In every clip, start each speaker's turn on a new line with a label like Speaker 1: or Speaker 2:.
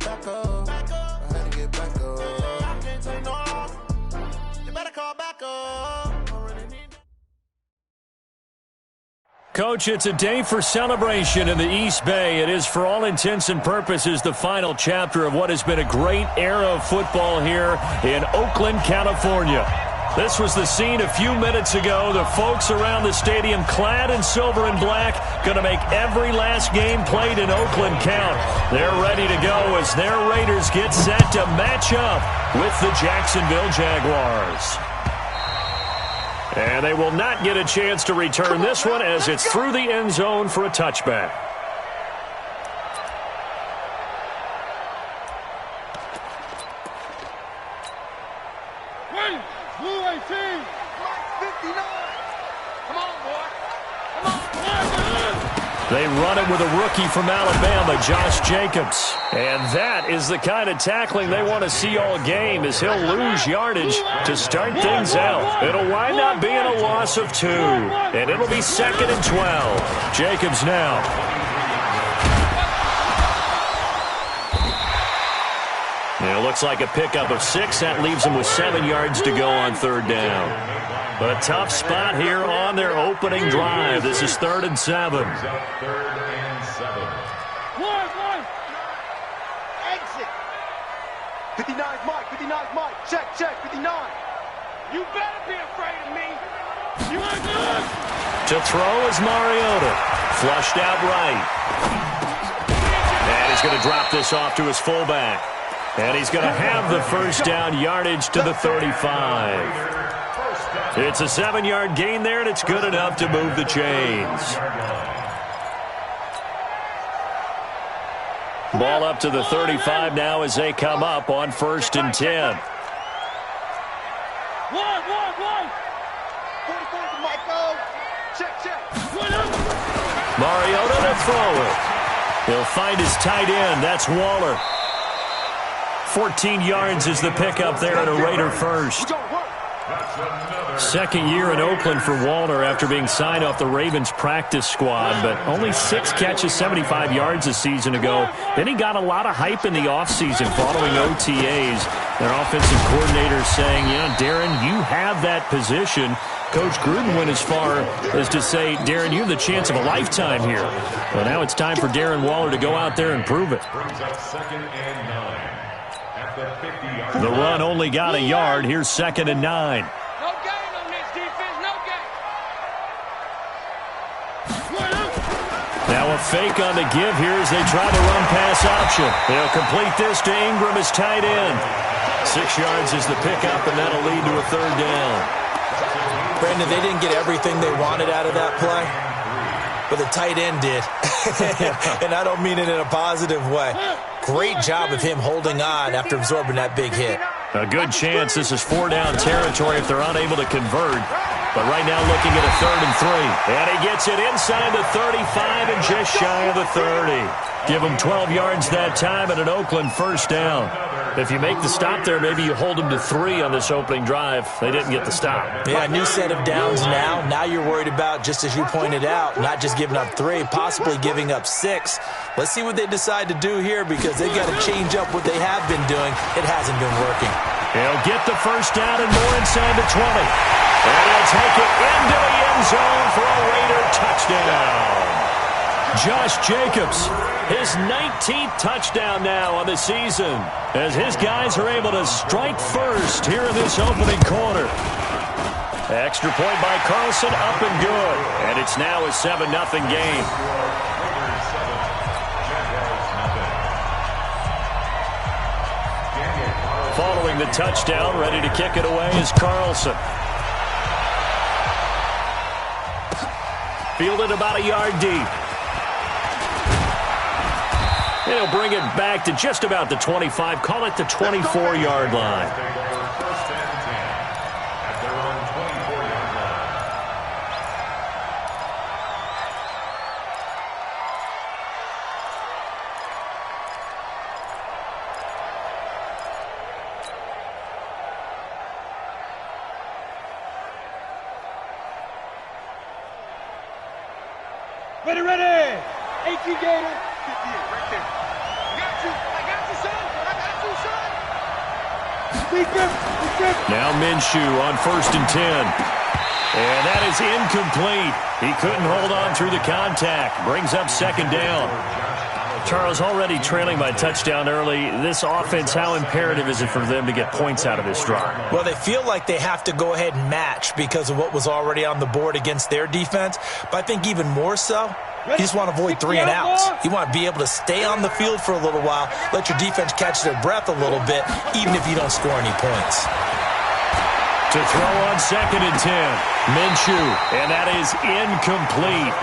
Speaker 1: back up. I had to get back up. I can't take no loss. You better call back up.
Speaker 2: Coach, it's a day for celebration in the East Bay. It is, for all intents and purposes, the final chapter of what has been a great era of football here in Oakland, California. This was the scene a few minutes ago. The folks around the stadium clad in silver and black going to make every last game played in Oakland count. They're ready to go as their Raiders get set to match up with the Jacksonville Jaguars. And they will not get a chance to return this one as it's through the end zone for a touchback. They run it with a rookie from Alabama, Josh Jacobs. And that is the kind of tackling they want to see all game, as he'll lose yardage to start things out. It'll wind up being a loss of 2, and it'll be 2nd and 12. Jacobs now. It looks like a pickup of 6. That leaves them with 7 yards to go on 3rd down. A tough spot here on their opening drive. This is 3rd and 7.
Speaker 3: Exit. 59's Mike. 59's Mike. Check. 59. You better be afraid of me. You are good.
Speaker 2: To throw is Mariota. Flushed out right. And he's going to drop this off to his fullback. And he's going to have the first down yardage to the 35. It's a 7-yard gain there, and it's good enough to move the chains. Ball up to the 35 now as they come up on 1st and 10. Mariota to throw it. He'll find his tight end. That's Waller. 14 yards is the pickup there at a Raider first. 2nd year in Oakland for Waller after being signed off the Ravens practice squad, but only 6 catches, 75 yards a season ago. Then he got a lot of hype in the offseason following OTAs. Their offensive coordinator saying, Darren, you have that position. Coach Gruden went as far as to say, Darren, you have the chance of a lifetime here. Well, now it's time for Darren Waller to go out there and prove it. The run only got a yard. Here's 2nd and 9.
Speaker 3: No gain on this defense. No gain.
Speaker 2: Now a fake on the give here as they try to run pass option. They'll complete this to Ingram as tight end. 6 yards is the pickup, and that'll lead to a 3rd down.
Speaker 4: Brandon, they didn't get everything they wanted out of that play, but the tight end did. And I don't mean it in a positive way. Great job of him holding on after absorbing that big hit.
Speaker 2: A good chance this is 4-down territory if they're unable to convert. But right now looking at a 3rd and 3. And he gets it inside the 35 and just shy of the 30. Give him 12 yards that time and an Oakland 1st down. If you make the stop there, maybe you hold them to 3 on this opening drive. They didn't get the stop.
Speaker 4: Yeah, new set of downs now. Now you're worried about, just as you pointed out, not just giving up 3, possibly giving up 6. Let's see what they decide to do here, because they've got to change up what they have been doing. It hasn't been working.
Speaker 2: He'll get the 1st down and more inside the 20. And he'll take it into the end zone for a Raider touchdown. Josh Jacobs, his 19th touchdown now on the season, as his guys are able to strike first here in this opening quarter. Extra point by Carlson, up and good. And it's now a 7-0 game. Following the touchdown, ready to kick it away is Carlson. Fielded about a yard deep. He'll bring it back to just about the 25. Call it the 24-yard line.
Speaker 3: Ready. 18 Gator. 58 right there. I got you, son.
Speaker 2: Now Minshew on 1st and 10. And that is incomplete. He couldn't hold on through the contact. Brings up 2nd down. Charles, already trailing by touchdown early. This offense, how imperative is it for them to get points out of this drive?
Speaker 4: Well, they feel like they have to go ahead and match because of what was already on the board against their defense. But I think even more so, you just want to avoid 3 and outs. You want to be able to stay on the field for a little while, let your defense catch their breath a little bit, even if you don't score any points.
Speaker 2: To throw on 2nd and 10. Minshew, and that is incomplete.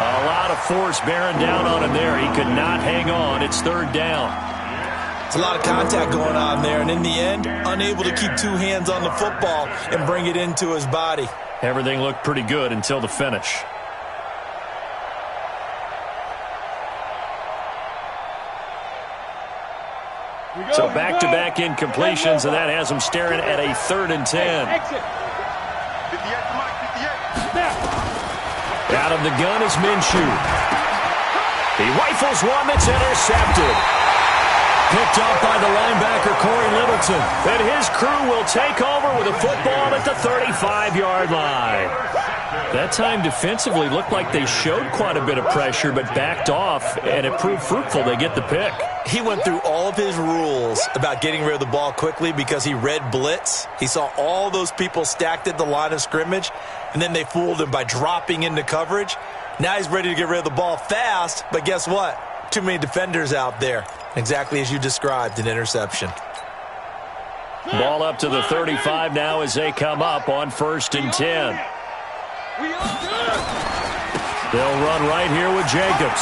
Speaker 2: A lot of force bearing down on him there. He could not hang on. It's 3rd down.
Speaker 4: It's a lot of contact going on there, and in the end, unable to keep 2 hands on the football and bring it into his body.
Speaker 2: Everything looked pretty good until the finish. So back-to-back incompletions, and that has him staring at a 3rd and 10. Out of the gun is Minshew. He rifles one that's intercepted. Picked up by the linebacker, Corey Littleton. And his crew will take over with a football at the 35-yard line. That time defensively looked like they showed quite a bit of pressure but backed off, and it proved fruitful. They get the pick.
Speaker 4: He went through all of his rules about getting rid of the ball quickly because he read blitz. He saw all those people stacked at the line of scrimmage, and then they fooled him by dropping into coverage. Now he's ready to get rid of the ball fast, but guess what? Too many defenders out there. Exactly as you described, an interception.
Speaker 2: Ball up to the 35 now as they come up on 1st and 10. They'll run right here with Jacobs.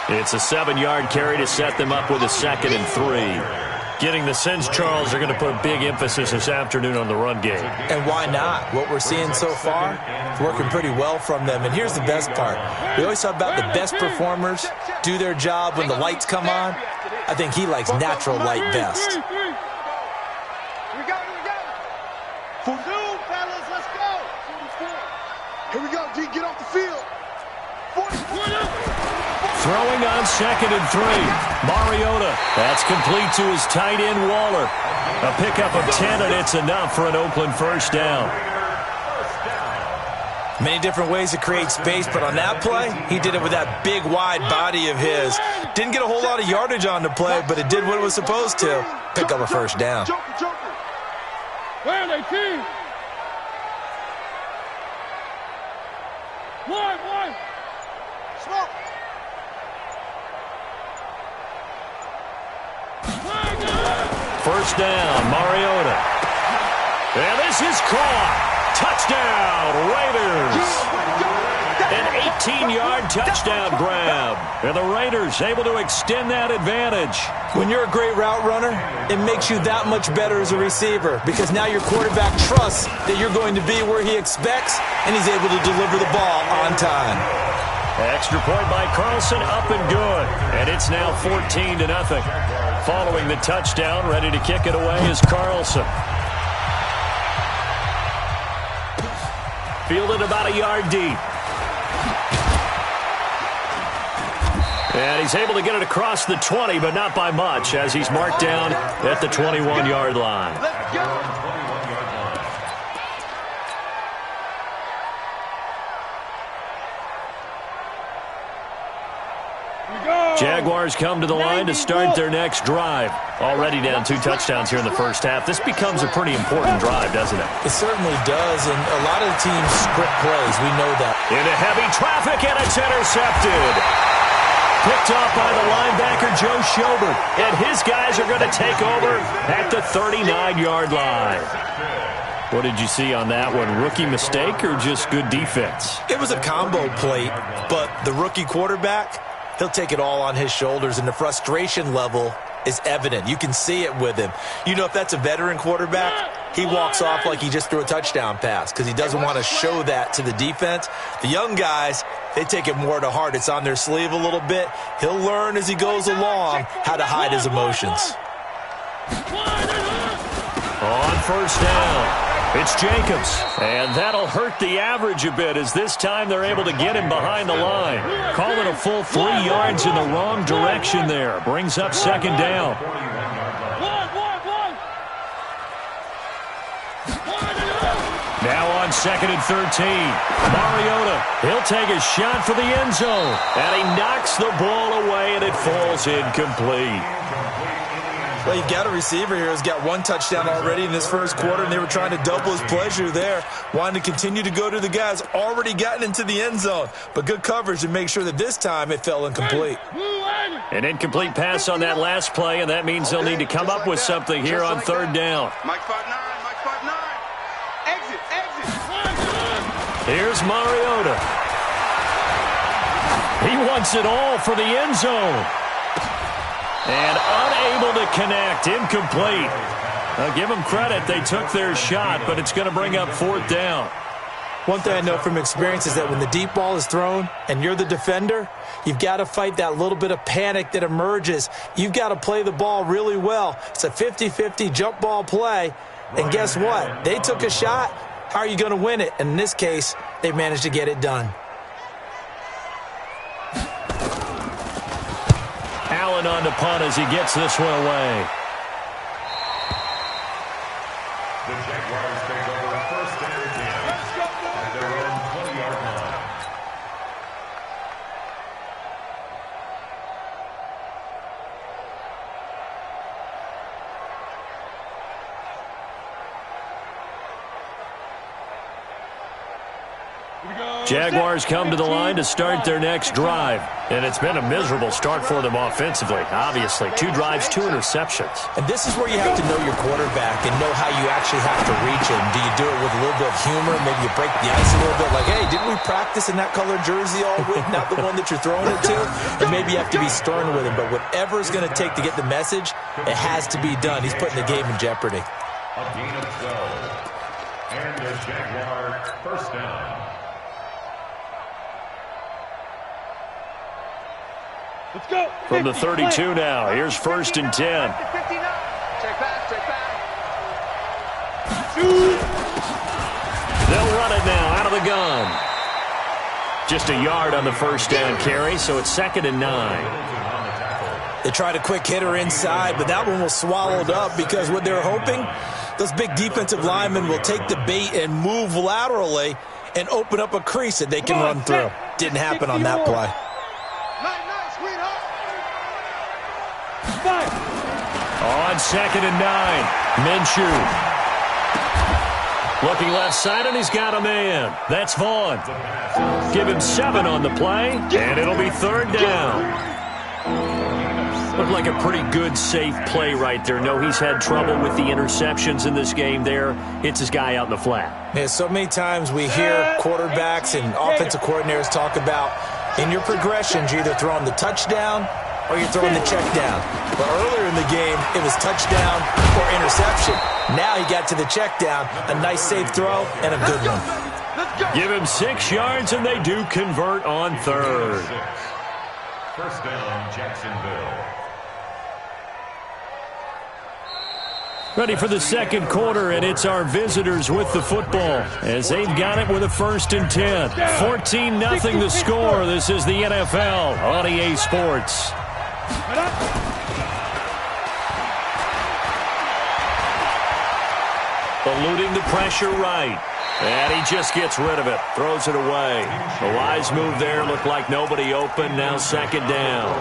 Speaker 2: It's a 7-yard carry to set them up with a 2nd and 3. Getting the sense, Charles, they're going to put a big emphasis this afternoon on the run game.
Speaker 4: And why not? What we're seeing so far is working pretty well from them. And here's the best part. We always talk about the best performers do their job when the lights come on. I think he likes natural light best.
Speaker 3: We got it. 2, fellas, let's go. 44. Here we go, D, get off the field. 44.
Speaker 2: Throwing on 2nd and 3. Mariota. That's complete to his tight end, Waller. A pickup of 10, and it's enough for an Oakland 1st down.
Speaker 4: Many different ways to create space, but on that play, he did it with that big, wide body of his. Didn't get a whole lot of yardage on the play, but it did what it was supposed to. Pick up a 1st down.
Speaker 3: Where are they, team? One. Smoke.
Speaker 2: 1st down, Mariota. And this is caught. Touchdown, Raiders. An 18-yard touchdown grab. And the Raiders able to extend that advantage.
Speaker 4: When you're a great route runner, it makes you that much better as a receiver because now your quarterback trusts that you're going to be where he expects, and he's able to deliver the ball on time.
Speaker 2: Extra point by Carlson, up and good. And it's now 14-0. Following the touchdown, ready to kick it away is Carlson. Fielded about a yard deep. And he's able to get it across the 20, but not by much, as he's marked down at the 21-yard line.
Speaker 3: Let's go.
Speaker 2: Jaguars come to the line to start their next drive. Already down 2 touchdowns here in the first half. This becomes a pretty important drive, doesn't it?
Speaker 4: It certainly does, and a lot of the teams script plays. We know that.
Speaker 2: Into heavy traffic, and it's intercepted. Picked off by the linebacker, Joe Schobert. And his guys are going to take over at the 39-yard line. What did you see on that one? Rookie mistake or just good defense?
Speaker 4: It was a combo plate, but the rookie quarterback, he'll take it all on his shoulders, and the frustration level is evident. You can see it with him. You know, if that's a veteran quarterback, he walks off like he just threw a touchdown pass because he doesn't want to show that to the defense. The young guys, they take it more to heart. It's on their sleeve a little bit. He'll learn as he goes along how to hide his emotions.
Speaker 2: On 1st down, it's Jacobs. And that'll hurt the average a bit as this time they're able to get him behind the line. Call it a full 3 yards in the wrong direction there. Brings up 2nd down. 2nd and 13. Mariota, he'll take a shot for the end zone. And he knocks the ball away, and it falls incomplete.
Speaker 4: Well, you've got a receiver here who's got one touchdown already in this first quarter, and they were trying to double his pleasure there, wanting to continue to go to the guys already gotten into the end zone. But good coverage to make sure that this time it fell incomplete.
Speaker 2: An incomplete pass on that last play, and that means they'll need to come up with something here on 3rd down.
Speaker 3: Mike 5-9, Mike 5-9. Exit, exit.
Speaker 2: Here's Mariota. He wants it all for the end zone. And unable to connect, incomplete. I'll give them credit. They took their shot, but it's going to bring up 4th down.
Speaker 4: One thing I know from experience is that when the deep ball is thrown and you're the defender, you've got to fight that little bit of panic that emerges. You've got to play the ball really well. It's a 50-50 jump ball play. And guess what? They took a shot. How are you going to win it? And in this case, they managed to get it done.
Speaker 2: Allen on the punt as he gets this one away.
Speaker 5: The Jaguars take over 1st and 10 at their own 20-yard line.
Speaker 2: Jaguars come to the line to start their next drive. And it's been a miserable start for them offensively, obviously. 2 drives, 2 interceptions.
Speaker 4: And this is where you have to know your quarterback and know how you actually have to reach him. Do you do it with a little bit of humor? Maybe you break the ice a little bit like, hey, didn't we practice in that colored jersey all week? Not the one that you're throwing it to? And maybe you have to be stern with him. But whatever it's going to take to get the message, it has to be done. He's putting the game in jeopardy.
Speaker 5: A gain of 12. And a Jaguar 1st down.
Speaker 3: Let's go.
Speaker 2: From the 32 now, here's 1st and 10.
Speaker 3: Check back, check back.
Speaker 2: They'll run it now out of the gun. Just a yard on the 1st down carry, so it's 2nd and 9.
Speaker 4: They tried a quick hitter inside, but that one was swallowed up because what they're hoping, those big defensive linemen will take the bait and move laterally and open up a crease that they can run through. Didn't happen on that play.
Speaker 2: On 2nd and 9, Minshew. Looking left side, and he's got a man. That's Vaughn. Give him 7 on the play, and it'll be 3rd down. Looked like a pretty good, safe play right there. No, he's had trouble with the interceptions in this game there. Hits his guy out in the flat.
Speaker 4: Yeah, so many times we hear quarterbacks and offensive coordinators talk about in your progressions, you're either throwing the touchdown or you're throwing the check down. But earlier in the game, it was touchdown or interception. Now he got to the check down, a nice safe throw, and a good one.
Speaker 2: Give him 6 yards, and they do convert on 3rd.
Speaker 5: 1st down, Jacksonville.
Speaker 2: Ready for the 2nd quarter, and it's our visitors with the football as they've got it with a 1st and 10. 14-0 the score. This is the NFL on EA Sports. Eluding the pressure right. And he just gets rid of it. Throws it away. A wise move there. Looked like nobody open. Now 2nd down.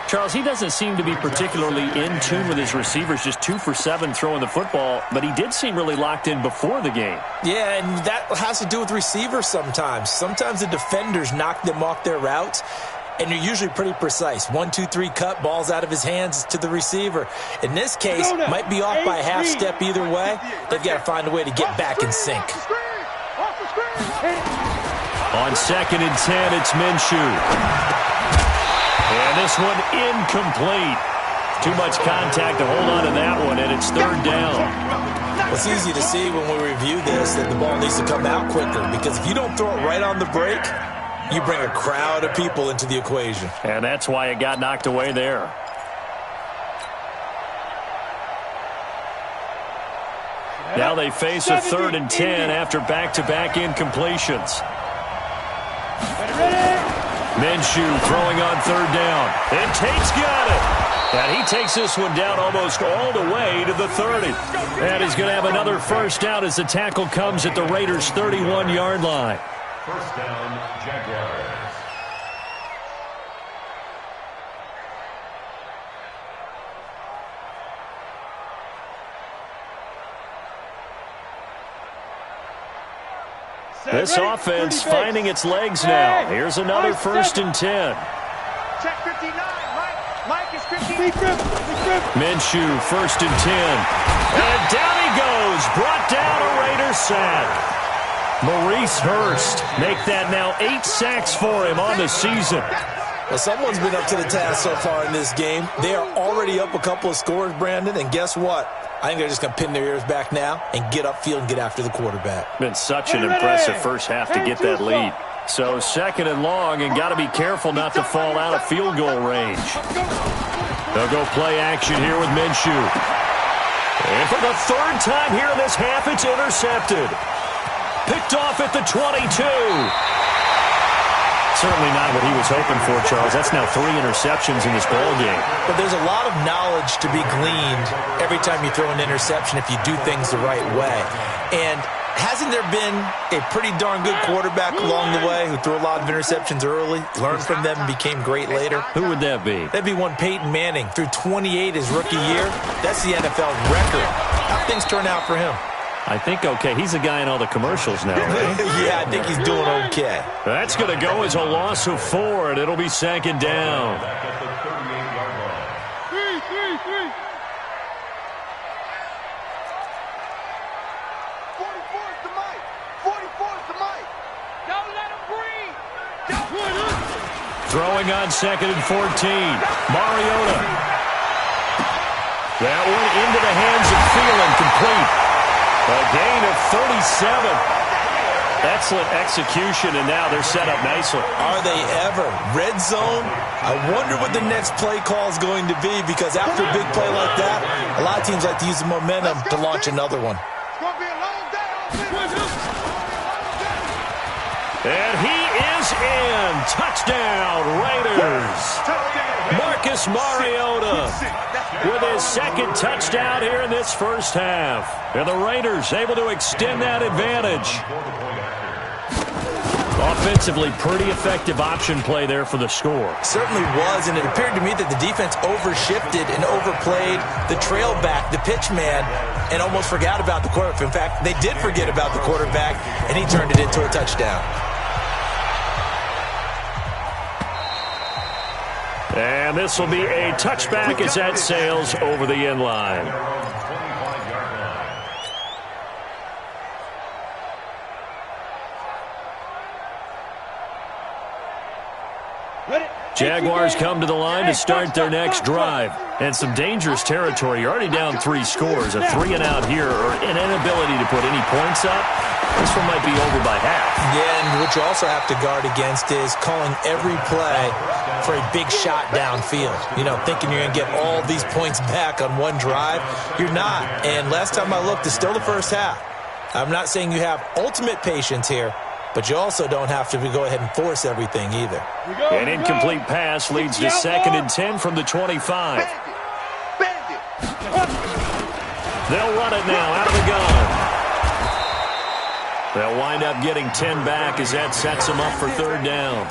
Speaker 2: Charles, he doesn't seem to be particularly in tune with his receivers, just 2 for 7 throwing the football, but he did seem really locked in before the game.
Speaker 4: Yeah, and that has to do with receivers sometimes. Sometimes the defenders knock them off their routes, and you're usually pretty precise. 1, 2, 3 cut, balls out of his hands to the receiver. In this case, might be off by a half step either way. They've got to find a way to get back in sync.
Speaker 2: On 2nd and 10, it's Minshew. And this one incomplete. Too much contact to hold on to that one, and it's 3rd down.
Speaker 4: It's easy to see when we review this that the ball needs to come out quicker, because if you don't throw it right on the break, you bring a crowd of people into the equation.
Speaker 2: And that's why it got knocked away there. Now they face a 3rd and 10 after back-to-back incompletions. Minshew throwing on 3rd down. And Tate's got it. And he takes this one down almost all the way to the 30. And he's going to have another first down as the tackle comes at the Raiders' 31-yard line.
Speaker 5: First down, Jaguars.
Speaker 2: This offense finding its legs now. Here's another first and 10.
Speaker 3: Check 59. Mike is 50.
Speaker 2: Minshew, first and 10. And down he goes. Brought down a Raider sack. Maurice Hurst make that now 8 sacks for him on the season.
Speaker 4: Well, someone's been up to the task so far in this game. They are already up a couple of scores, Brandon, and guess what? I think they're just going to pin their ears back now and get upfield and get after the quarterback.
Speaker 2: Been such an impressive first half to get that lead. So second and long, and got to be careful not to fall out of field goal range. They'll go play action here with Minshew. And for the third time here in this half, it's intercepted. Picked off at the 22. Certainly not what he was hoping for, Charles. That's now 3 interceptions in this ball game.
Speaker 4: But there's a lot of knowledge to be gleaned every time you throw an interception if you do things the right way. And hasn't there been a pretty darn good quarterback along the way who threw a lot of interceptions early, learned from them, and became great later?
Speaker 2: Who would that be?
Speaker 4: That'd be one Peyton Manning. Threw 28 his rookie year. That's the NFL record. How things turn out for him?
Speaker 2: I think okay. He's a guy in all the commercials now, right?
Speaker 4: Yeah, I think he's doing okay.
Speaker 2: That's going to go as a loss of 4, and it'll be second down.
Speaker 5: Back at the 38-yard line.
Speaker 3: 44 is the mic. 44 is the mic. Don't let him breathe.
Speaker 2: Throwing on second and 14. Mariota. That one into the hands of Thielen, complete. A gain of 37. Excellent execution, and now they're set up nicely.
Speaker 4: Are they ever? Red zone? I wonder what the next play call is going to be, because after a big play like that, a lot of teams like to use the momentum to launch another one.
Speaker 3: It's going to be a long day.
Speaker 2: And he is in. Touchdown, Raiders. Marcus Mariota with his second touchdown here in this first half. And the Raiders able to extend that advantage. Offensively, pretty effective option play there for the score.
Speaker 4: Certainly was, and it appeared to me that the defense overshifted and overplayed the trail back, the pitch man, and almost forgot about the quarterback. In fact, they did forget about the quarterback, and he turned it into a touchdown.
Speaker 2: And this will be a touchback as that sails over the end line. Jaguars come to the line to start their next drive. And some dangerous territory. You're already down 3 scores. A 3-and-out here, or an inability to put any points up. This one might be over by half.
Speaker 4: Yeah, and what you also have to guard against is calling every play for a big shot downfield. You know, thinking you're going to get all these points back on one drive. You're not. And last time I looked, it's still the first half. I'm not saying you have ultimate patience here, but you also don't have to go ahead and force everything either.
Speaker 2: An incomplete pass leads to second and 10 from the 25. They'll run it now out of the gun. They'll wind up getting 10 back as that sets them up for third down.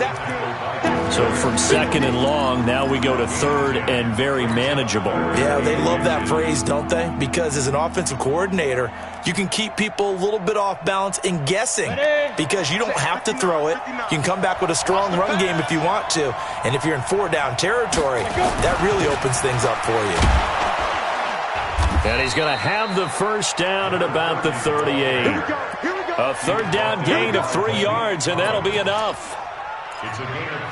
Speaker 2: So from second and long, now we go to third and very manageable.
Speaker 4: Yeah, they love that phrase, don't they? Because as an offensive coordinator, you can keep people a little bit off balance and guessing, because you don't have to throw it. You can come back with a strong run game if you want to. And if you're in 4-down territory, that really opens things up for you.
Speaker 2: And he's going to have the first down at about the 38. A third down gain of 3 yards, and that'll be enough.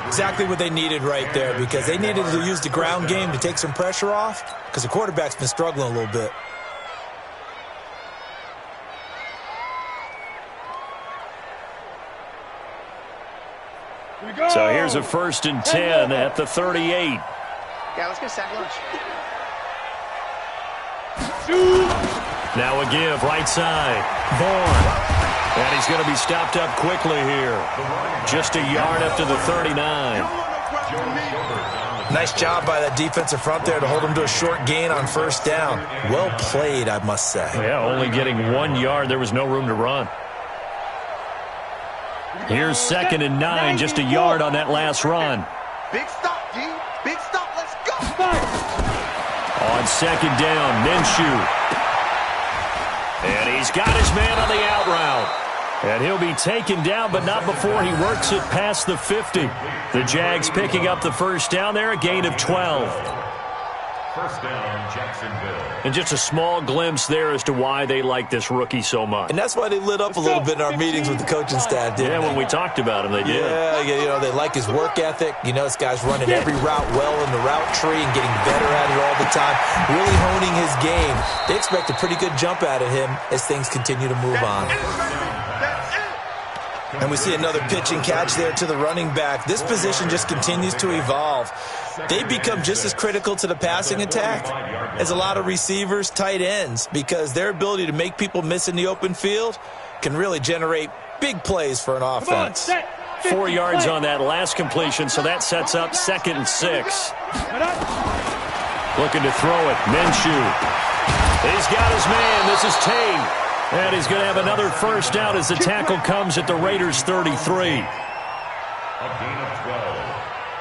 Speaker 4: Exactly what they needed right there, because they needed to use the ground game to take some pressure off, because the quarterback's been struggling a little bit.
Speaker 2: So here's a first and 10 at the 38.
Speaker 3: Yeah, let's get sack lunch.
Speaker 2: Now a give, right side. Bourne. And he's going to be stopped up quickly here. Just a yard up to the 39.
Speaker 4: Nice job by that defensive front there to hold them to a short gain on first down. Well played, I must say.
Speaker 2: Yeah, only getting 1 yard. There was no room to run. Here's 2nd and 9, just a yard on that last run.
Speaker 3: Big stop, D. Big stop. Let's go.
Speaker 2: On 2nd down, Minshew. And he's got his man on the out route. And he'll be taken down, but not before he works it past the 50. The Jags picking up the first down there, a gain of 12.
Speaker 5: First down, Jacksonville.
Speaker 2: And just a small glimpse there as to why they like this rookie so much.
Speaker 4: And that's why they lit up a little bit in our meetings with the coaching staff, didn't they?
Speaker 2: When we talked about him, they did.
Speaker 4: Yeah, you know, they like his work ethic. You know, this guy's running every route well in the route tree and getting better at it all the time, really honing his game. They expect a pretty good jump out of him as things continue to move on. And we see another pitch and catch there to the running back. This position just continues to evolve. They become just as critical to the passing attack as a lot of receivers, tight ends, because their ability to make people miss in the open field can really generate big plays for an offense.
Speaker 2: 4 yards on that last completion, so that sets up 2nd and 6. Looking to throw it, Minshew. He's got his man. This is Tate. And he's going to have another first down as the tackle comes at the Raiders' 33.
Speaker 5: A gain of 12.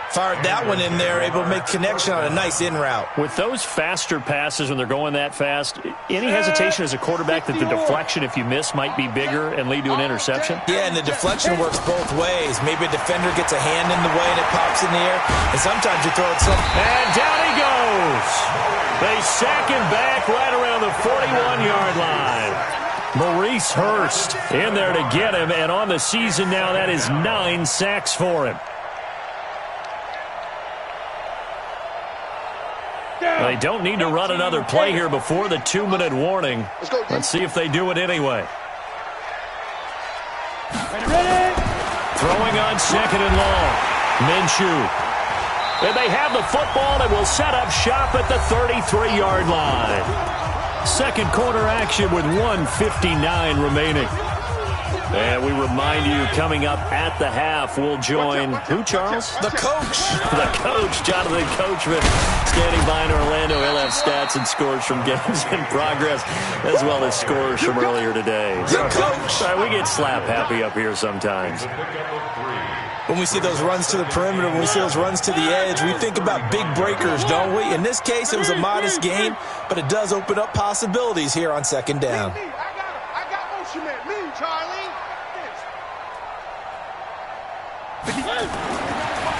Speaker 4: Fired that one in there, able to make connection on a nice in route.
Speaker 2: With those faster passes when they're going that fast, any hesitation as a quarterback that the deflection, if you miss, might be bigger and lead to an interception?
Speaker 4: Yeah, and the deflection works both ways. Maybe a defender gets a hand in the way and it pops in the air, and sometimes you throw it some.
Speaker 2: And down he goes. They sack him back right around the 41-yard line. Maurice Hurst in there to get him, and on the season now, that is 9 sacks for him. They don't need to run another play here before the 2-minute warning. Let's see if they do it anyway. Throwing on 2nd and long. Minshew. And they have the football and will set up shop at the 33-yard line. Second quarter action with 1:59 remaining. And we remind you, coming up at the half, we'll join who, Charles?
Speaker 4: The coach.
Speaker 2: The coach, Jonathan Coachman, standing by in Orlando. He'll have stats and scores from games in progress, as well as scores from earlier today.
Speaker 4: The coach.
Speaker 2: We get slap happy up here sometimes.
Speaker 4: When we see those runs to the perimeter, when we see those runs to the edge, we think about big breakers, don't we? In this case, it was a modest gain, but it does open up possibilities here on 2nd down.
Speaker 3: I got motion man. Me, Charlie.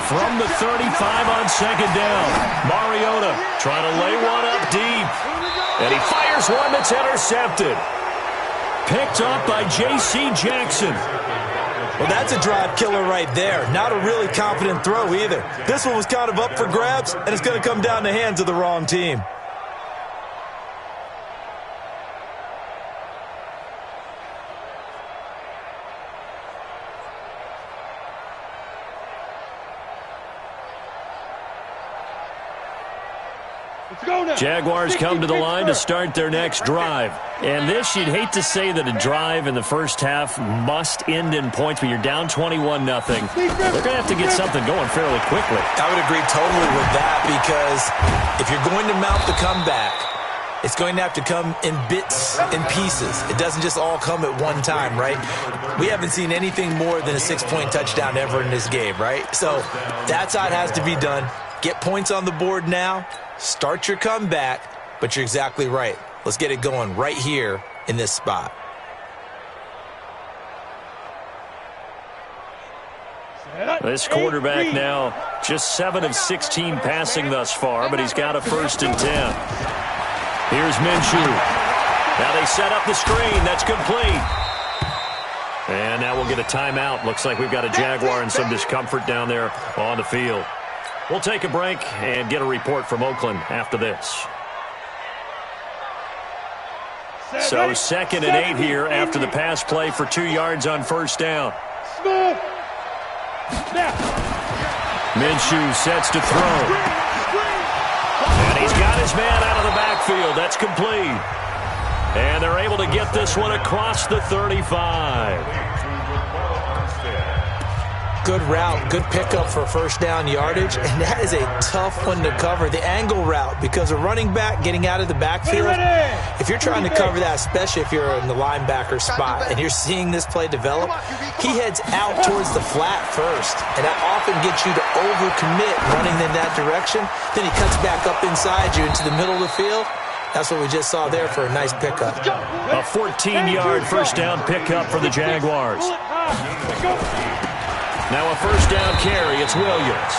Speaker 2: From the 35 on 2nd down, Mariota trying to lay one up deep. And he fires one that's intercepted. Picked up by J.C. Jackson.
Speaker 4: Well, that's a drive killer right there. Not a really confident throw either. This one was kind of up for grabs, and it's going to come down the hands of the wrong team.
Speaker 2: Jaguars come to the line to start their next drive. And this, you'd hate to say that a drive in the first half must end in points, but you're down 21-0. They're going to have to get something going fairly quickly.
Speaker 4: I would agree totally with that, because if you're going to mount the comeback, it's going to have to come in bits and pieces. It doesn't just all come at one time, right? We haven't seen anything more than a 6-point touchdown ever in this game, right? So that's how it has to be done. Get points on the board now. Start your comeback, but you're exactly right. Let's get it going right here in this spot.
Speaker 2: This quarterback now just 7 of 16 passing thus far, but he's got a 1st and 10. Here's Minshew. Now they set up the screen. That's complete. And now we'll get a timeout. Looks like we've got a Jaguar in some discomfort down there on the field. We'll take a break and get a report from Oakland after this. So 2nd and 8 here after the pass play for 2 yards on first down. Minshew sets to throw. And he's got his man out of the backfield. That's complete. And they're able to get this one across the 35.
Speaker 4: Good route, good pickup for first down yardage, and that is a tough one to cover. The angle route, because a running back getting out of the backfield, if you're trying to cover that, especially if you're in the linebacker spot and you're seeing this play develop, he heads out towards the flat first, and that often gets you to overcommit running in that direction. Then he cuts back up inside you into the middle of the field. That's what we just saw there for a nice pickup.
Speaker 2: A 14-yard first down pickup for the Jaguars. Now a first down carry, it's Williams.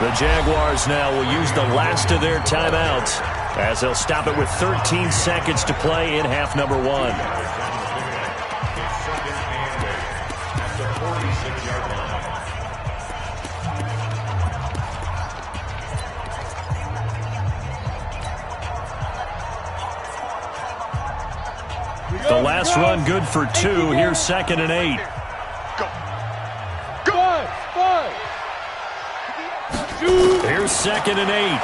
Speaker 2: The Jaguars now will use the last of their timeouts as they'll stop it with 13 seconds to play in half number 1. The last run good for 2. Here's 2nd and 8. Here's 2nd and 8.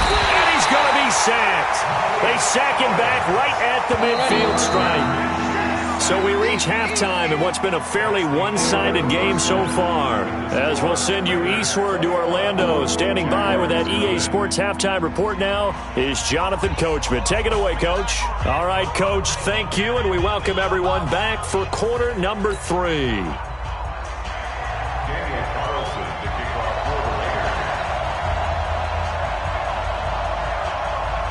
Speaker 2: And he's going to be sacked. They sack him back right at the midfield stripe. So we reach halftime in what's been a fairly one-sided game so far. As we'll send you eastward to Orlando. Standing by with that EA Sports halftime report now is Jonathan Coachman. Take it away, Coach. All right, Coach, thank you, and we welcome everyone back for quarter number 3.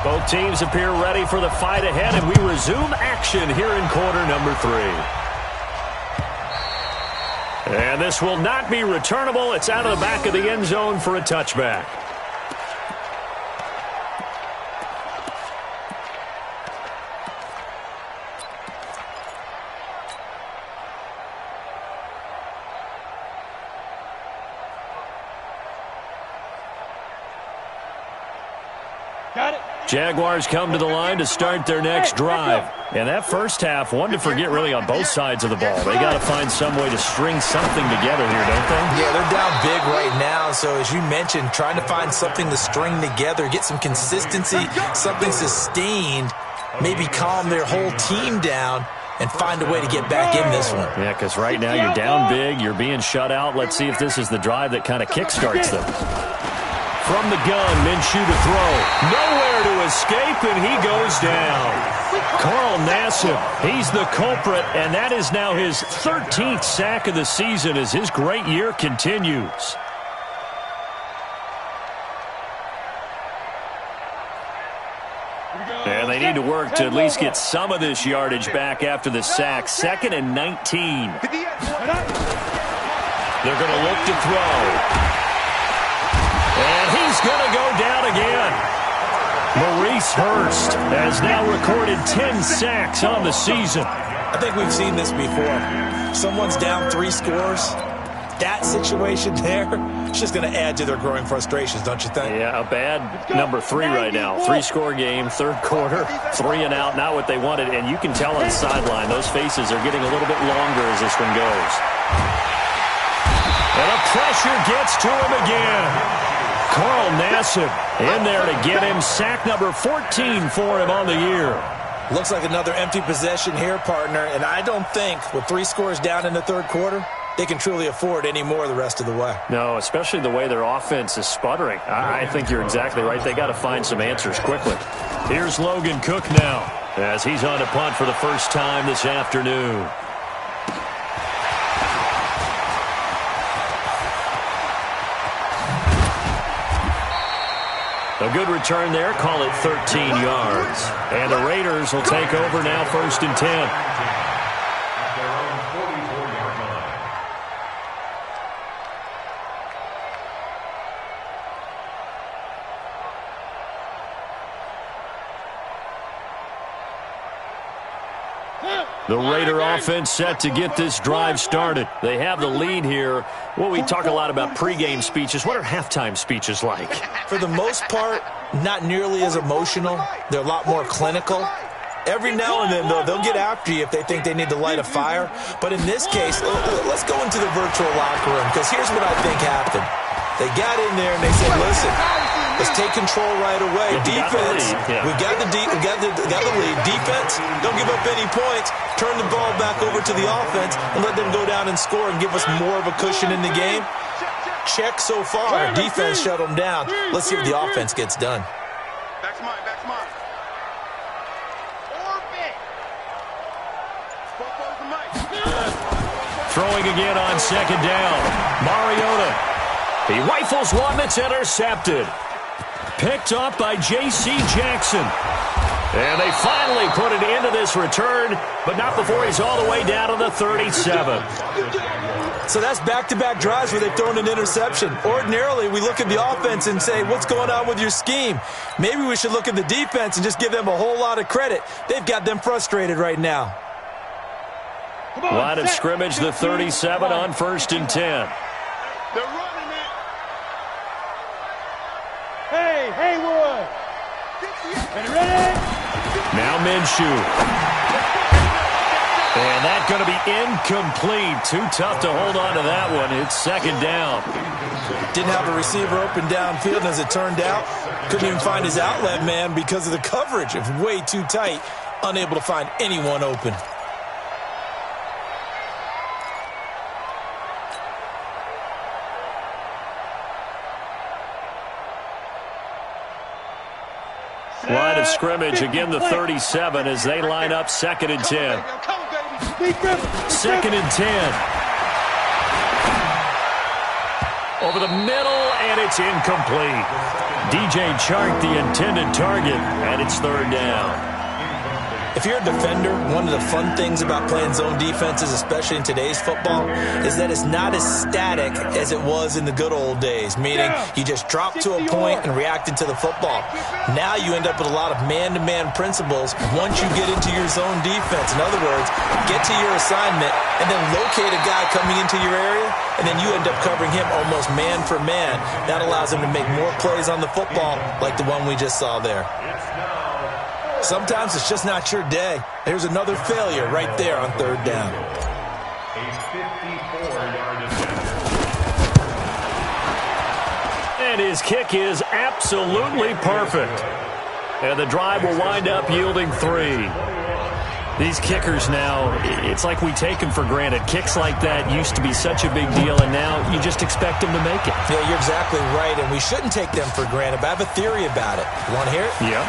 Speaker 2: Both teams appear ready for the fight ahead, and we resume action here in quarter number 3. And this will not be returnable. It's out of the back of the end zone for a touchback. Jaguars come to the line to start their next drive. And that first half, one to forget really on both sides of the ball. They got to find some way to string something together here, don't they?
Speaker 4: Yeah, they're down big right now. So as you mentioned, trying to find something to string together, get some consistency, something sustained, maybe calm their whole team down and find a way to get back in this one.
Speaker 2: Yeah, because right now you're down big, you're being shut out. Let's see if this is the drive that kind of kickstarts them. From the gun, Minshew to throw. Nowhere to escape, and he goes down. Carl Nassib, he's the culprit, and that is now his 13th sack of the season as his great year continues. And they need to work to at least get some of this yardage back after the sack. 2nd and 19. They're going to look to throw. And he's going to go down again. Maurice Hurst has now recorded 10 sacks on the season.
Speaker 4: I think we've seen this before. Someone's down 3 scores. That situation there, it's just going to add to their growing frustrations, don't you think?
Speaker 2: Yeah, a bad number 3 right now. 3-score game, 3rd quarter, 3 and out, not what they wanted. And you can tell on the sideline, those faces are getting a little bit longer as this one goes. And the pressure gets to him again. Carl Nassib in there to get him. Sack number 14 for him on the year.
Speaker 4: Looks like another empty possession here, partner. And I don't think with 3 scores down in the 3rd quarter, they can truly afford any more the rest of the way.
Speaker 2: No, especially the way their offense is sputtering. I think you're exactly right. They got to find some answers quickly. Here's Logan Cook now as he's on to punt for the first time this afternoon. A good return there. Call it 13 yards. And the Raiders will take over now, 1st and 10. The Raider offense set to get this drive started. They have the lead here. Well, we talk a lot about pregame speeches. What are halftime speeches like?
Speaker 4: For the most part, not nearly as emotional. They're a lot more clinical. Every now and then, though, they'll get after you if they think they need to light a fire. But in this case, let's go into the virtual locker room, because here's what I think happened. They got in there and they said, listen, Let's take control right away. Defense, we got the lead. Defense, don't give up any points. Turn the ball back over to the offense and let them go down and score and give us more of a cushion in the game. Check so far. Defense shut them down. Let's see if the offense gets done.
Speaker 3: Back to mine, back to mine.
Speaker 2: Throwing again on second down. Mariota. He rifles one that's intercepted. Picked off by J.C. Jackson. And they finally put an end to this return, but not before he's all the way down to the 37.
Speaker 4: So that's back-to-back drives where they've thrown an interception. Ordinarily, we look at the offense and say, what's going on with your scheme? Maybe we should look at the defense and just give them a whole lot of credit. They've got them frustrated right now.
Speaker 2: Line of scrimmage, the 37 on 1st and 10.
Speaker 3: They're running it. Hey, Haywood. Ready?
Speaker 2: Now Minshew. And that's going to be incomplete. Too tough to hold on to that one. It's second down.
Speaker 4: Didn't have a receiver open downfield, and as it turned out, couldn't even find his outlet man because of the coverage. It was way too tight, unable to find anyone open.
Speaker 2: Line of scrimmage, again the 37 as they line up 2nd and 10. 2nd and 10. Over the middle, and it's incomplete. DJ Chark, the intended target, and it's 3rd down.
Speaker 4: If you're a defender, one of the fun things about playing zone defenses, especially in today's football, is that it's not as static as it was in the good old days, meaning you just drop to a point and reacted to the football. Now you end up with a lot of man-to-man principles once you get into your zone defense. In other words, get to your assignment and then locate a guy coming into your area, and then you end up covering him almost man for man. That allows him to make more plays on the football like the one we just saw there. Sometimes it's just not your day. There's another failure right there on 3rd down.
Speaker 5: A 54-yard attempt.
Speaker 2: And his kick is absolutely perfect. And the drive will wind up yielding 3. These kickers now, it's like we take them for granted. Kicks like that used to be such a big deal, and now you just expect them to make it.
Speaker 4: Yeah, you're exactly right, and we shouldn't take them for granted, but I have a theory about it. You want to hear it?
Speaker 2: Yeah.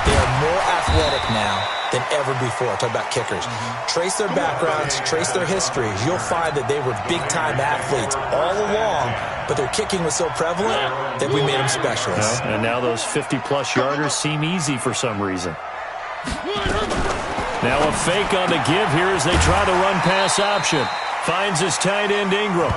Speaker 4: They are more athletic now than ever before. Talk about kickers. Trace their backgrounds, trace their histories. You'll find that they were big-time athletes all along, but their kicking was so prevalent that we made them specialists.
Speaker 2: And now those 50-plus yarders seem easy for some reason. Now a fake on the give here as they try the run-pass option. Finds his tight end Ingram.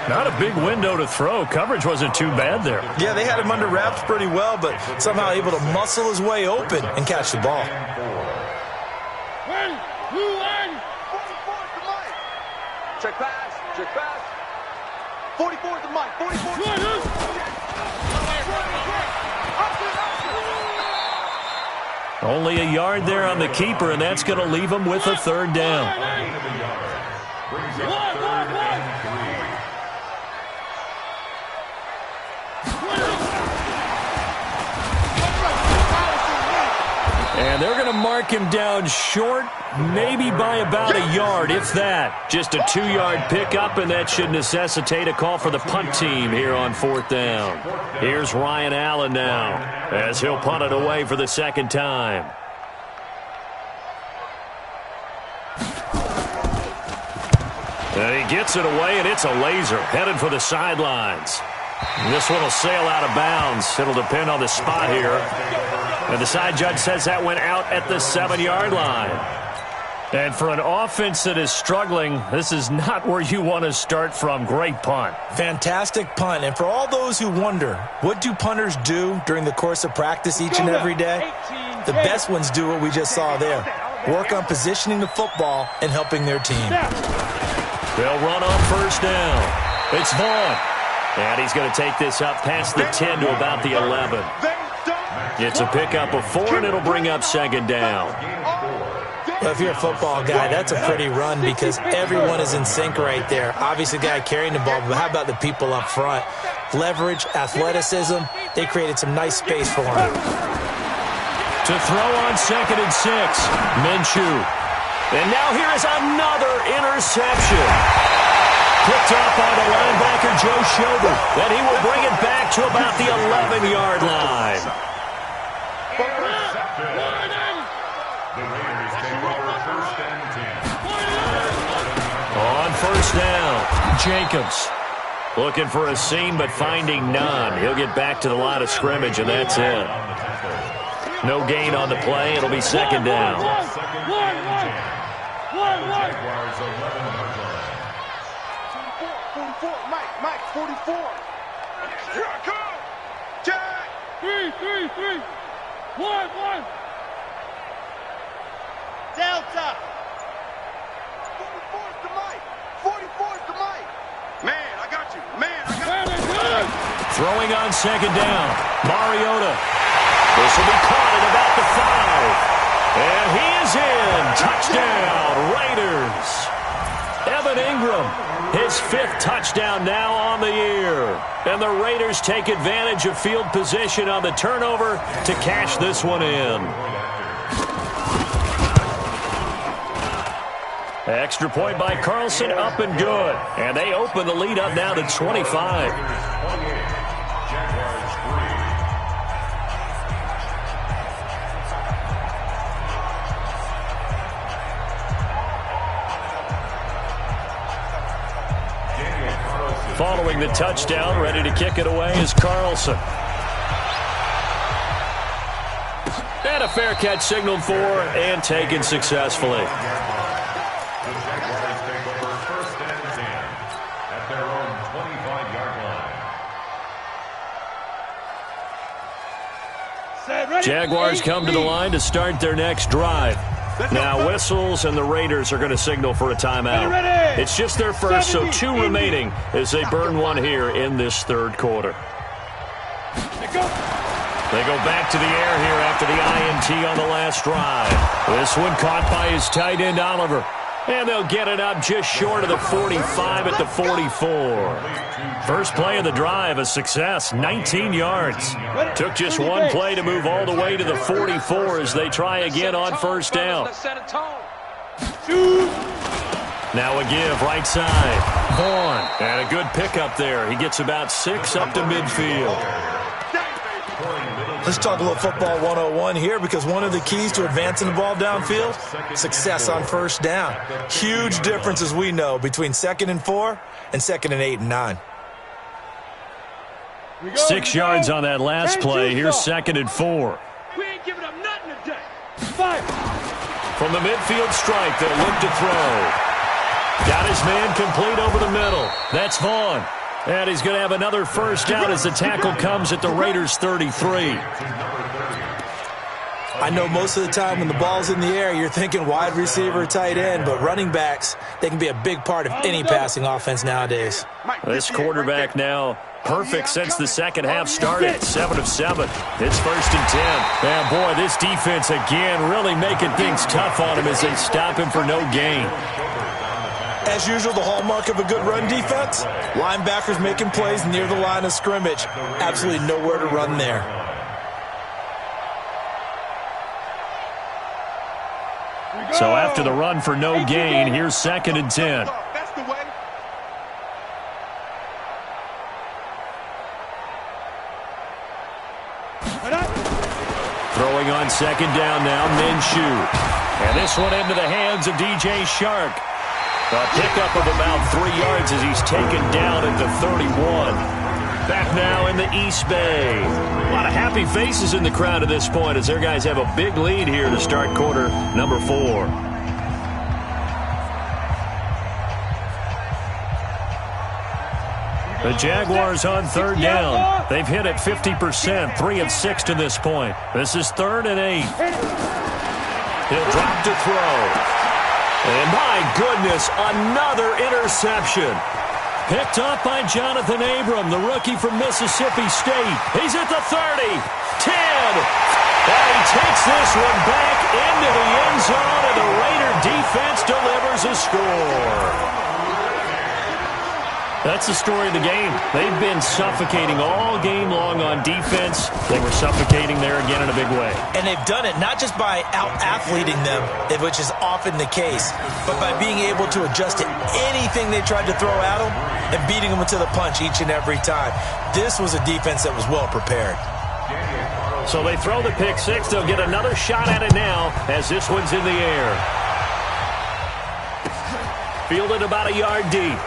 Speaker 2: Not a big window to throw. Coverage wasn't too bad there.
Speaker 4: Yeah, they had him under wraps pretty well, but somehow able to muscle his way open and catch the ball.
Speaker 3: Check pass, check pass. 44 to Mike, 44 to Mike.
Speaker 2: Only a yard there on the keeper, and that's going to leave him with a 3rd down. And they're going to mark him down short, maybe by about a yard, if that. Just a 2-yard pickup, and that should necessitate a call for the punt team here on 4th down. Here's Ryan Allen now, as he'll punt it away for the 2nd time. And he gets it away, and it's a laser, headed for the sidelines. This one will sail out of bounds. It'll depend on the spot here. And the side judge says that went out at the 7-yard line. And for an offense that is struggling, this is not where you want to start from. Great punt.
Speaker 4: Fantastic punt. And for all those who wonder, what do punters do during the course of practice each and every day? The best ones do what we just saw there. Work on positioning the football and helping their team.
Speaker 2: They'll run on 1st down. It's Vaughn. And he's going to take this up past the 10 to about the 11. It's a pickup of 4, and it'll bring up 2nd down.
Speaker 4: Well, if you're a football guy, that's a pretty run because everyone is in sync right there. Obviously, the guy carrying the ball, but how about the people up front? Leverage, athleticism, they created some nice space for him.
Speaker 2: To throw on 2nd and 6, Minshew. And now here is another interception. Picked up by the linebacker, Joe Schobert. And he will bring it back to about the 11-yard line.
Speaker 5: The Raiders take over 1st and 10.
Speaker 2: On 1st down, Jacobs. Looking for a seam, but finding none. He'll get back to the line of scrimmage, and that's it. No gain on the play. It'll be 2nd down.
Speaker 5: Jaguars 11-yard line.
Speaker 3: 44, Mike, 44. Here I come. Jack. 3. 1. Delta. 44 to Mike. 44 to Mike. Man, I got you.
Speaker 2: Throwing on 2nd down, Mariota. This will be caught at about the 5. And he is in. Touchdown, Raiders. Evan Ingram, his 5th touchdown now on the year. And the Raiders take advantage of field position on the turnover to cash this one in. Extra point by Carlson, up and good. And they open the lead up now to 25. Following the touchdown, ready to kick it away is Carlson. And a fair catch signaled for and taken successfully.
Speaker 5: The Jaguars take over 1st and 10 at their own 25-yard line.
Speaker 2: Jaguars come to the line to start their next drive. Now whistles and the Raiders are going to signal for a timeout. It's just their first, so 2 remaining as they burn one here in this 3rd quarter. They go back to the air here after the INT on the last drive. This one caught by his tight end, Oliver. And they'll get it up just short of the 45 at the 44. First play of the drive, a success, 19 yards. Took just one play to move all the way to the 44 as they try again on 1st down. Now a give, right side. Vaughn, and a good pickup there. He gets about 6 up to midfield.
Speaker 4: Let's talk a little football 101 here because one of the keys to advancing the ball downfield, success on 1st down. Huge difference, as we know, between 2nd and 4 and 2nd and 8 and 9.
Speaker 2: 6 yards on that last play. Here's 2nd and 4.
Speaker 3: We ain't giving up nothing today. Fire.
Speaker 2: From the midfield stripe, they'll look to throw. Got his man complete over the middle. That's Vaughn. And he's going to have another 1st down as the tackle comes at the Raiders' 33.
Speaker 4: I know most of the time when the ball's in the air, you're thinking wide receiver, tight end, but running backs, they can be a big part of any passing offense nowadays.
Speaker 2: This quarterback now perfect since the second half started. 7 of 7. It's 1st and 10. And boy, this defense again really making things tough on him as they stop him for no gain.
Speaker 4: As usual, the hallmark of a good run defense, linebackers making plays near the line of scrimmage. Absolutely nowhere to run there.
Speaker 2: So after the run for no gain, here's 2nd and 10.
Speaker 3: That's the way.
Speaker 2: Throwing on 2nd down now, Minshew. And this one into the hands of DJ Shark. A pickup of about 3 yards as he's taken down at the 31. Back now in the East Bay. A lot of happy faces in the crowd at this point as their guys have a big lead here to start quarter number 4. The Jaguars on 3rd down. They've hit it 50%, 3 of 6 to this point. This is 3rd and 8. He'll drop to throw. And my goodness, another interception. Picked up by Jonathan Abram, the rookie from Mississippi State. He's at the 30, 10, And he takes this one back into the end zone, and the Raider defense delivers a score. That's the story of the game. They've been suffocating all game long on defense. They were suffocating there again in a big way.
Speaker 4: And they've done it not just by out-athleting them, which is often the case, but by being able to adjust to anything they tried to throw at them and beating them to the punch each and every time. This was a defense that was well prepared.
Speaker 2: So they throw the pick six. They'll get another shot at it now as this one's in the air. Fielded about a yard deep.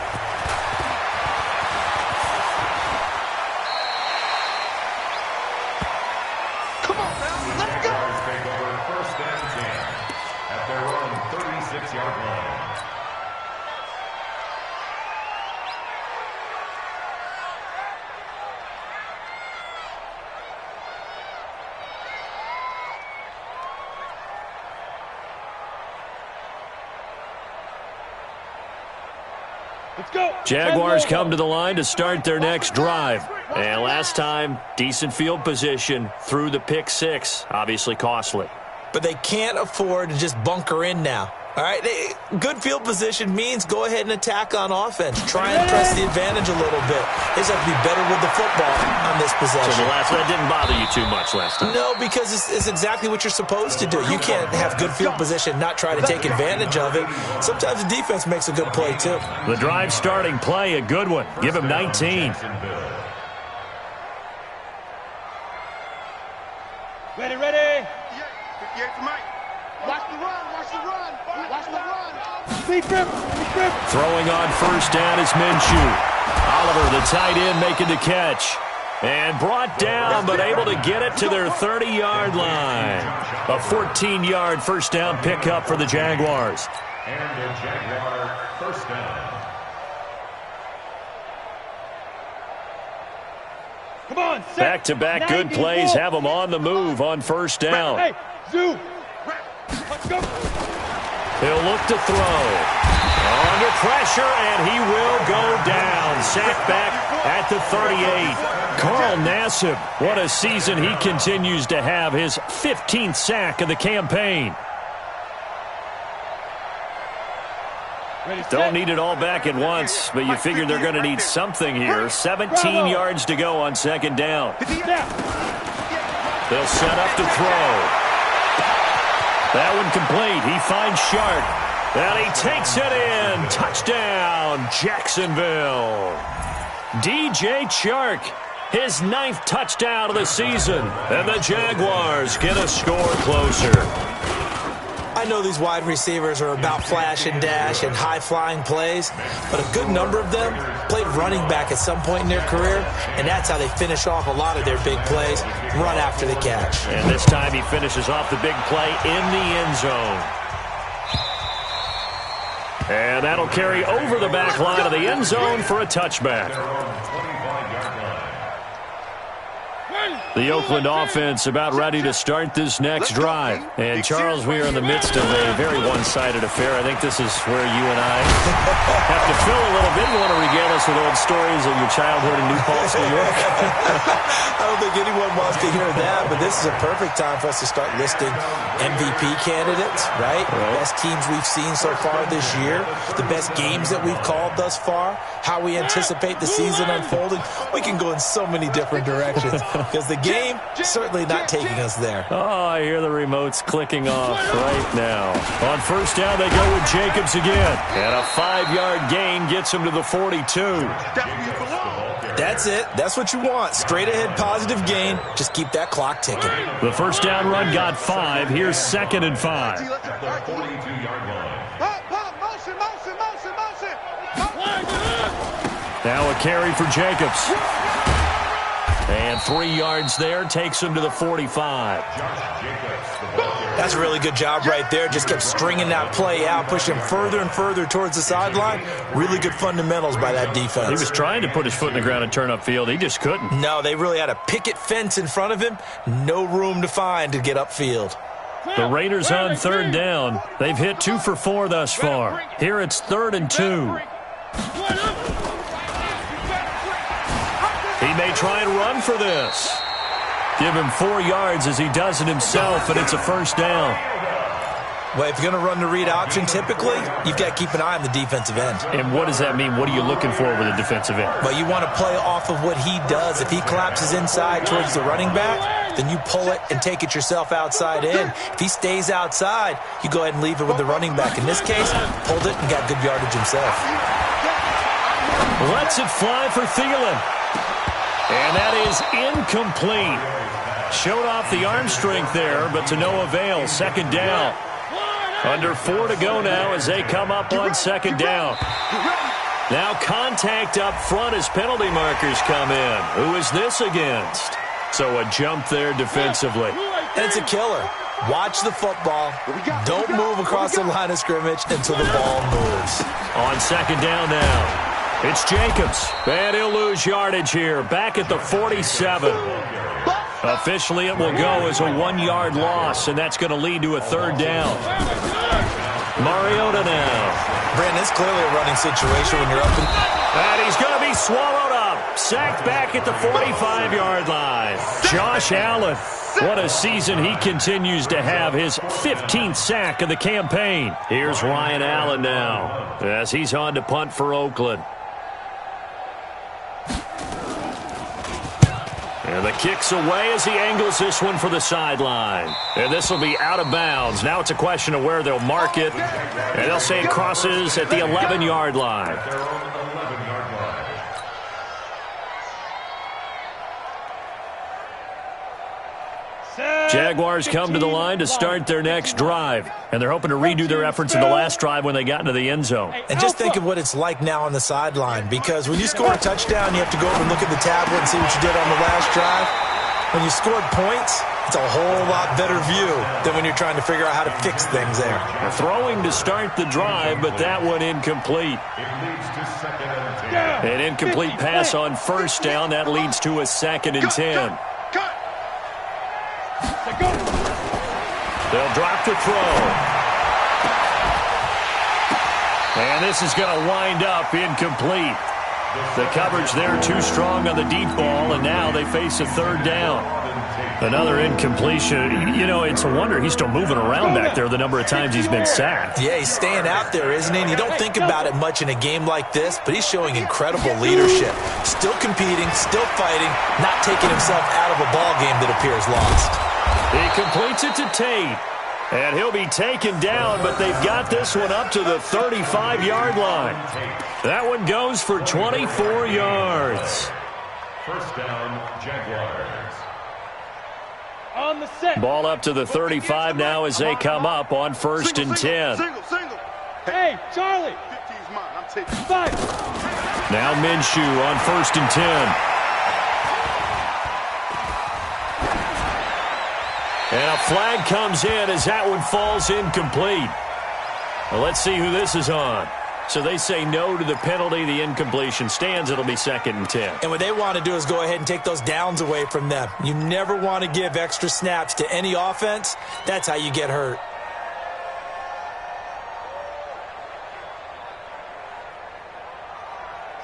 Speaker 3: Let's go.
Speaker 2: Jaguars come to the line to start their next drive. And last time, decent field position through the pick six. Obviously costly.
Speaker 4: But they can't afford to just bunker in now. All right, good field position means go ahead and attack on offense. Try and press the advantage a little bit. They just have to be better with the football on this possession.
Speaker 2: So that didn't bother you too much last time?
Speaker 4: No, because it's exactly what you're supposed to do. You can't have good field position, not try to take advantage of it. Sometimes the defense makes a good play, too.
Speaker 2: The drive starting play, a good one. Give him 19.
Speaker 3: Ready, ready. Yeah, Mike. Watch the run, watch the run, watch the run. Deep grip.
Speaker 2: Throwing on first down is Minshew. Oliver, the tight end, making the catch. And brought down, but able to get it to their 30-yard line. A 14-yard first down pickup for the Jaguars.
Speaker 5: And the Jaguar first down.
Speaker 3: Come on,
Speaker 2: back-to-back good plays have them on the move on first down.
Speaker 3: Hey, Zoo. Let's go.
Speaker 2: He'll look to throw. Under pressure, and he will go down. Sacked back at the 38. Carl Nassib, what a season he continues to have. His 15th sack of the campaign. Don't need it all back at once, but you figure they're going to need something here. 17 yards to go on second down. They'll set up to throw. That one complete. He finds Sharp. And he takes it in. Touchdown, Jacksonville. DJ Chark, his 9th touchdown of the season. And the Jaguars get a score closer.
Speaker 4: I know these wide receivers are about flash and dash and high-flying plays, but a good number of them played running back at some point in their career, and that's how they finish off a lot of their big plays, run after the catch.
Speaker 2: And this time he finishes off the big play in the end zone. And that'll carry over the back line of the end zone for a touchback. The Oakland offense about ready to start this next drive. And, Charles, we are in the midst of a very one-sided affair. I think this is where you and I have to fill a little bit. You want to regale us with old stories of your childhood in New Paltz, New York?
Speaker 4: I don't think anyone wants to hear that, but this is a perfect time for us to start listing MVP candidates, right? The best teams we've seen so far this year, the best games that we've called thus far, how we anticipate the season unfolding. We can go in so many different directions because the game certainly not taking us there.
Speaker 2: Oh, I hear the remotes clicking off right now. On first down, they go with Jacobs again. And a 5-yard gain gets him to the 42.
Speaker 4: That's it. That's what you want. Straight ahead positive gain. Just keep that clock ticking.
Speaker 2: The first down run got 5. Here's 2nd and 5. Now a carry for Jacobs. And 3 yards there takes him to the 45.
Speaker 4: That's a really good job right there. Just kept stringing that play out, pushing him further and further towards the sideline. Really good fundamentals by that defense.
Speaker 2: He was trying to put his foot in the ground and turn upfield. He just couldn't.
Speaker 4: No, they really had a picket fence in front of him. No room to find to get upfield.
Speaker 2: The Raiders on 3rd down. They've hit 2 for 4 thus far. Here it's 3rd and 2. He may try and run for this. Give him 4 yards as he does it himself, and it's a first down.
Speaker 4: Well, if you're going to run the read option, typically, you've got to keep an eye on the defensive end.
Speaker 2: And what does that mean? What are you looking for with a defensive end?
Speaker 4: Well, you want to play off of what he does. If he collapses inside towards the running back, then you pull it and take it yourself outside in. If he stays outside, you go ahead and leave it with the running back. In this case, pulled it and got good yardage himself.
Speaker 2: Lets it fly for Thielen. And that is incomplete. Showed off the arm strength there, but to no avail. Second down. Under 4 to go now as they come up on second down. Now contact up front as penalty markers come in. Who is this against? So a jump there defensively.
Speaker 4: And it's a killer. Watch the football. Don't move across the line of scrimmage until the ball moves.
Speaker 2: On second down now. It's Jacobs. And he'll lose yardage here. Back at the 47. Officially, it will go as a 1-yard loss, and that's going to lead to a third down. Mariota now.
Speaker 4: Brandon, it's clearly a running situation when you're up.
Speaker 2: And he's going to be swallowed up. Sacked back at the 45-yard line. Josh Allen. What a season he continues to have. His 15th sack of the campaign. Here's Ryan Allen now as he's on to punt for Oakland. And the kick's away as he angles this one for the sideline. And this will be out of bounds. Now it's a question of where they'll mark it. And they'll say it crosses at the 11-yard line. Jaguars come to the line to start their next drive. And they're hoping to redo their efforts in the last drive when they got into the end zone.
Speaker 4: And just think of what it's like now on the sideline. Because when you score a touchdown, you have to go over and look at the tablet and see what you did on the last drive. When you scored points, it's a whole lot better view than when you're trying to figure out how to fix things there.
Speaker 2: They're throwing to start the drive, but that one incomplete. An incomplete pass on first down. That leads to a 2nd and 10. They'll drop to throw. And this is going to wind up incomplete. The coverage there too strong on the deep ball, and now they face a third down. Another incompletion. You know, it's a wonder he's still moving around back there the number of times he's been sacked.
Speaker 4: Yeah, he's staying out there, isn't he? And you don't think about it much in a game like this, but he's showing incredible leadership. Still competing, still fighting, not taking himself out of a ball game that appears lost.
Speaker 2: He completes it to Tate. And he'll be taken down, but they've got this one up to the 35-yard line. That one goes for 24 yards.
Speaker 5: First down, Jaguars.
Speaker 3: On the set.
Speaker 2: Ball up to the 35 now as they come up on 1st and 10.
Speaker 3: Single. Hey, Charlie. 15's mine. I'm taking 5.
Speaker 2: Now Minshew on 1st and 10. And a flag comes in as that one falls incomplete. Well, let's see who this is on. So they say no to the penalty. The incompletion stands. It'll be 2nd and 10.
Speaker 4: And what they want to do is go ahead and take those downs away from them. You never want to give extra snaps to any offense. That's how you get hurt.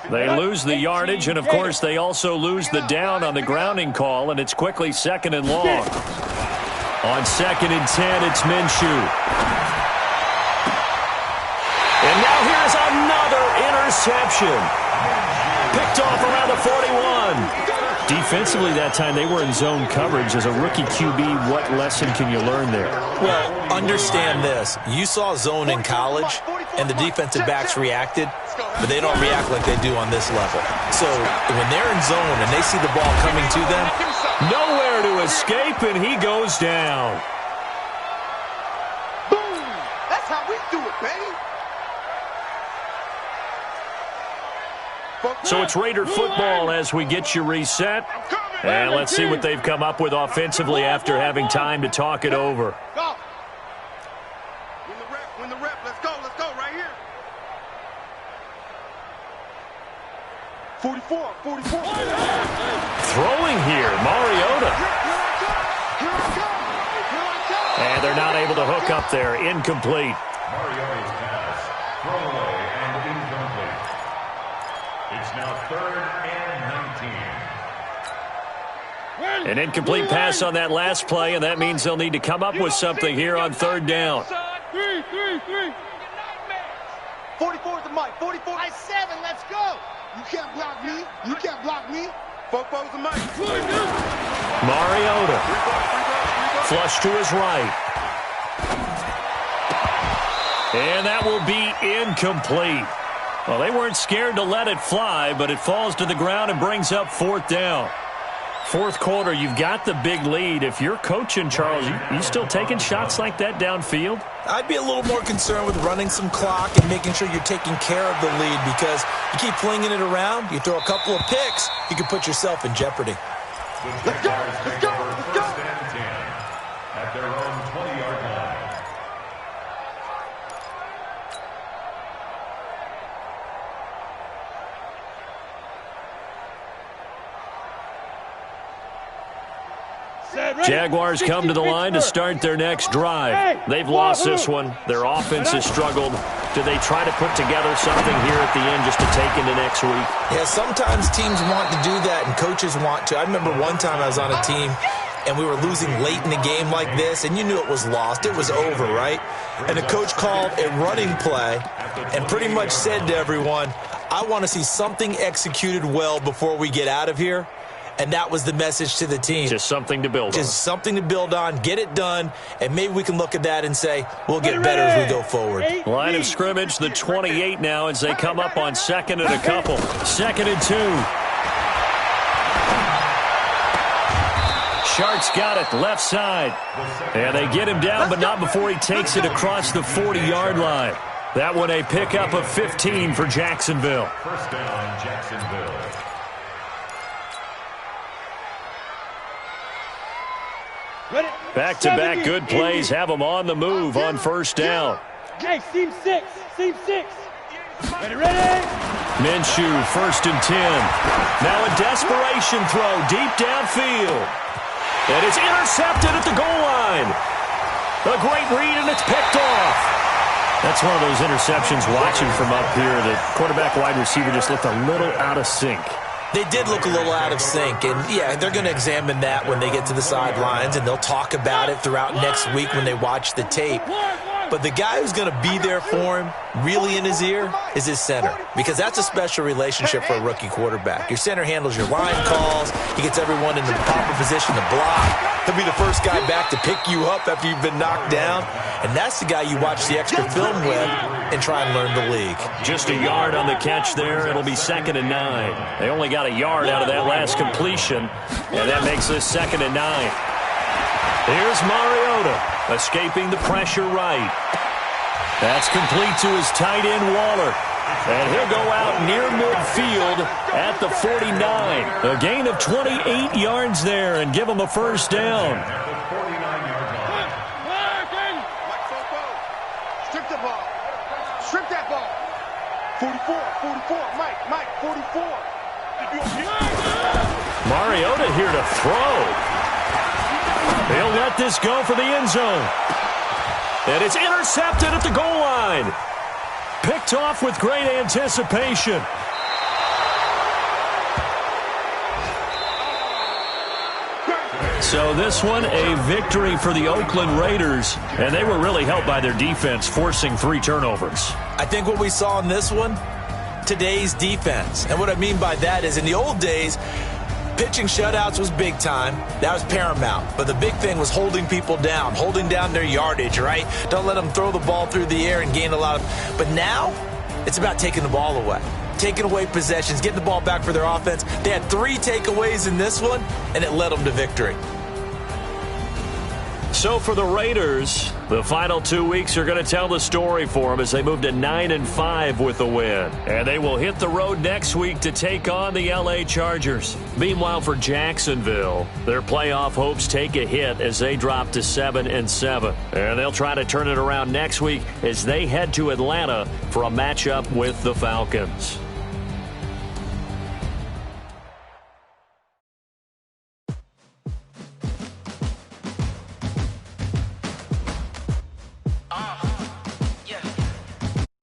Speaker 2: They lose the yardage, and, of course, they also lose the down on the grounding call, and it's quickly 2nd and long. On 2nd and 10, it's Minshew. And now here's another interception. Picked off around the 41. Defensively that time, they were in zone coverage. As a rookie QB, what lesson can you learn there?
Speaker 4: Well, understand this. You saw zone in college, and the defensive backs reacted, but they don't react like they do on this level. So when they're in zone and they see the ball coming to them,
Speaker 2: nowhere to escape, and he goes down.
Speaker 3: Boom! That's how we do it, baby.
Speaker 2: So it's Raider football as we get you reset. And let's see what they've come up with offensively after having time to talk it over.
Speaker 3: Go. Win the rep. Let's go right here. 44.
Speaker 2: Throwing here, Mariota.
Speaker 3: Here I come.
Speaker 2: And they're not able to hook up there. Incomplete.
Speaker 5: Mariota's pass, thrown away and incomplete. It's now 3rd and 19.
Speaker 2: An incomplete pass on that last play, and that means they'll need to come up with something here on third down.
Speaker 3: 44 is the mic. 44. I 7. Let's go. You can't block me. You can't block me. 44 is the mic.
Speaker 2: Mariota. Flush to his right. And that will be incomplete. Well, they weren't scared to let it fly, but it falls to the ground and brings up fourth down. Fourth quarter, you've got the big lead. If you're coaching, Charles, you still taking shots like that downfield?
Speaker 4: I'd be a little more concerned with running some clock and making sure you're taking care of the lead, because you keep flinging it around, you throw a couple of picks, you can put yourself in jeopardy.
Speaker 3: Let's go. Let's go. Let's go.
Speaker 5: First and 10 at their own 20-yard line.
Speaker 2: Jaguars come to the line to start their next drive. They've lost this one. Their offense has struggled. Do they try to put together something here at the end just to take into next week?
Speaker 4: Yeah, sometimes teams want to do that and coaches want to. I remember one time I was on a team and we were losing late in the game like this, and you knew it was lost. It was over, right? And the coach called a running play and pretty much said to everyone, I want to see something executed well before we get out of here. And that was the message to the team.
Speaker 2: Just something to build on.
Speaker 4: Just something to build on, get it done, and maybe we can look at that and say, we'll get better as we go forward.
Speaker 2: Line of scrimmage, the 28 now as they come up on second and a couple. 2nd and 2. Sharks got it, left side. And they get him down, but not before he takes it across the 40-yard line. That one a pickup of 15 for Jacksonville.
Speaker 5: First down, Jacksonville.
Speaker 2: Back-to-back good plays have them on the move on first down.
Speaker 6: Okay, seam 6. Seam 6. Ready?
Speaker 2: Minshew, 1st and 10. Now a desperation throw deep downfield. And it's intercepted at the goal line. A great read, and it's picked off. That's one of those interceptions watching from up here. The quarterback wide receiver just looked a little out of sync.
Speaker 4: They did look a little out of sync, and yeah, they're going to examine that when they get to the sidelines, and they'll talk about it throughout next week when they watch the tape. But the guy who's going to be there for him, really in his ear, is his center, because that's a special relationship for a rookie quarterback. Your center handles your line calls. He gets everyone in the proper position to block. He'll be the first guy back to pick you up after you've been knocked down, and that's the guy you watch the extra film with and try and learn the league.
Speaker 2: Just a yard on the catch there. It'll be 2nd and 9. They only got a yard out of that last completion, and that makes this 2nd and 9. Here's Mariota, escaping the pressure right. That's complete to his tight end, Waller. And he'll go out near midfield at the 49. A gain of 28 yards there and give him a first down.
Speaker 3: Strip the ball. Strip that ball. 44. Mike, 44.
Speaker 2: Mariota here to throw. He'll let this go for the end zone. And it's intercepted at the goal line. Picked off with great anticipation. So this one, a victory for the Oakland Raiders. And they were really helped by their defense, forcing 3 turnovers.
Speaker 4: I think what we saw in this one, today's defense. And what I mean by that is in the old days, pitching shutouts was big time. That was paramount. But the big thing was holding people down, holding down their yardage, right? Don't let them throw the ball through the air and gain a lot of... But now, it's about taking the ball away. Taking away possessions, getting the ball back for their offense. They had 3 takeaways in this one, and it led them to victory.
Speaker 2: So for the Raiders, the final 2 weeks are going to tell the story for them as they move to 9-5 with a win. And they will hit the road next week to take on the LA Chargers. Meanwhile, for Jacksonville, their playoff hopes take a hit as they drop to 7-7. And they'll try to turn it around next week as they head to Atlanta for a matchup with the Falcons.